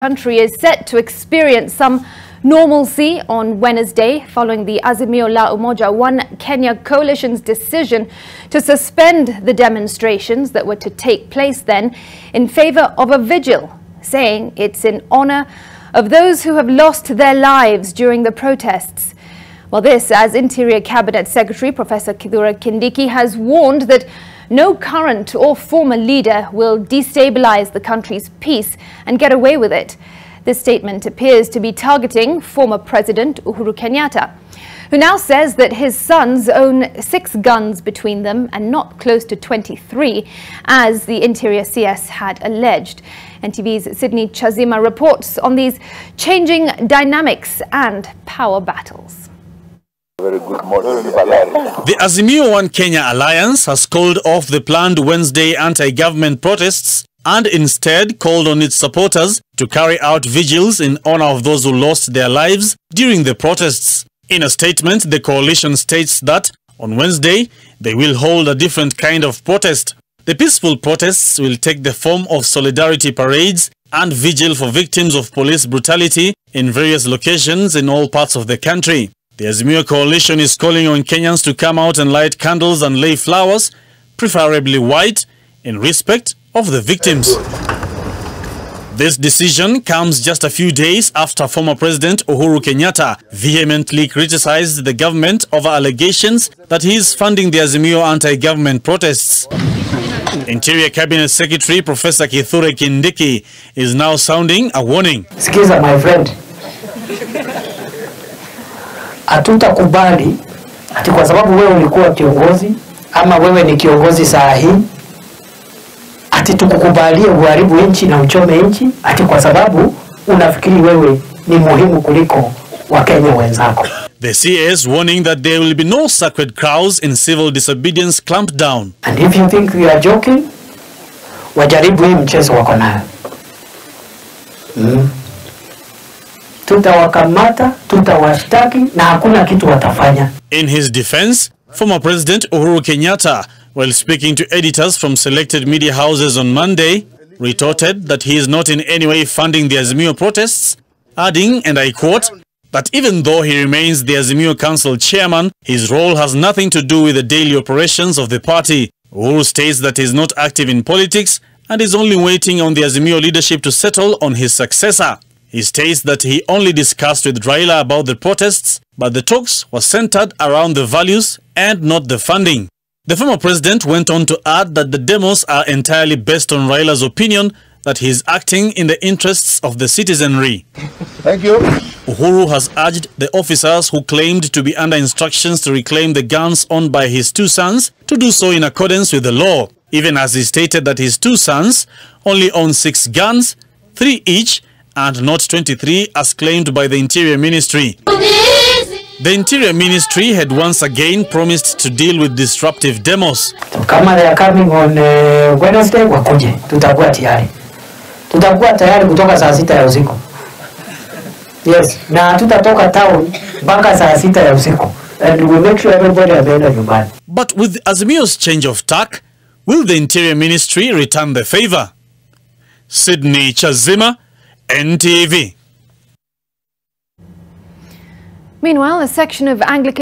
Country is set to experience some normalcy on Wednesday following the Azimio la Umoja One Kenya coalition's decision to suspend the demonstrations that were to take place then in favor of a vigil, saying it's in honor of those who have lost their lives during the protests. Well, this as Interior Cabinet Secretary Professor Kindiki has warned that no current or former leader will destabilize the country's peace and get away with it. This statement appears to be targeting former President Uhuru Kenyatta, who now says that his sons own 6 guns between them and not close to 23, as the Interior CS had alleged. NTV's Sydney Chazima reports on these changing dynamics and power battles. The Azimio One Kenya Alliance has called off the planned Wednesday anti-government protests and instead called on its supporters to carry out vigils in honor of those who lost their lives during the protests. In a statement, the coalition states that on Wednesday, they will hold a different kind of protest. The peaceful protests will take the form of solidarity parades and vigil for victims of police brutality in various locations in all parts of the country. The Azimio coalition is calling on Kenyans to come out and light candles and lay flowers, preferably white, in respect of the victims. This decision comes just a few days after former President Uhuru Kenyatta vehemently criticized the government over allegations that he is funding the Azimio anti-government protests. Interior Cabinet Secretary Professor Kindiki is now sounding a warning. Sikiza, my friend. Hatutakubali ati kwa sababu wewe ulikuwa kiongozi ama wewe ni kiongozi saa hii ati tukukubalie uharibu nchi na uchome nchi ati kwa sababu unafikiri wewe ni muhimu kuliko Wakenya wenzako. The CS warning that there will be no sacred cows in civil disobedience clampdown. And if you think we are joking, wajaribu hii mchezo wako nayo. Tutawakamata, tutawashtaki na hakuna kitu watafanya. In his defense, former President Uhuru Kenyatta, while speaking to editors from selected media houses on Monday, retorted that he is not in any way funding the Azimio protests, adding, and I quote, that even though he remains the Azimio Council chairman, his role has nothing to do with the daily operations of the party. Uhuru states that he is not active in politics and is only waiting on the Azimio leadership to settle on his successor. He states that he only discussed with Raila about the protests, but the talks were centered around the values and not the funding. The former president went on to add that the demos are entirely based on Raila's opinion that he is acting in the interests of the citizenry. Thank you. Uhuru has urged the officers who claimed to be under instructions to reclaim the guns owned by his 2 sons to do so in accordance with the law, even as he stated that his 2 sons only own 6 guns, 3 each, and not 23 as claimed by the Interior Ministry. The Interior Ministry had once again promised to deal with disruptive demos. Kama they are coming on Wednesday, wakuje, tutakuwa tayari. Tutakuwa tayari kutoka saa 6 ya usiku. Yes, na tutatoka town mpaka saa 6 ya usiku. And we make sure everybody ameenda nyumbani. But with Azimio's change of tack, will the Interior Ministry return the favor? Sydney Chazima, NTV. Meanwhile, a section of Anglican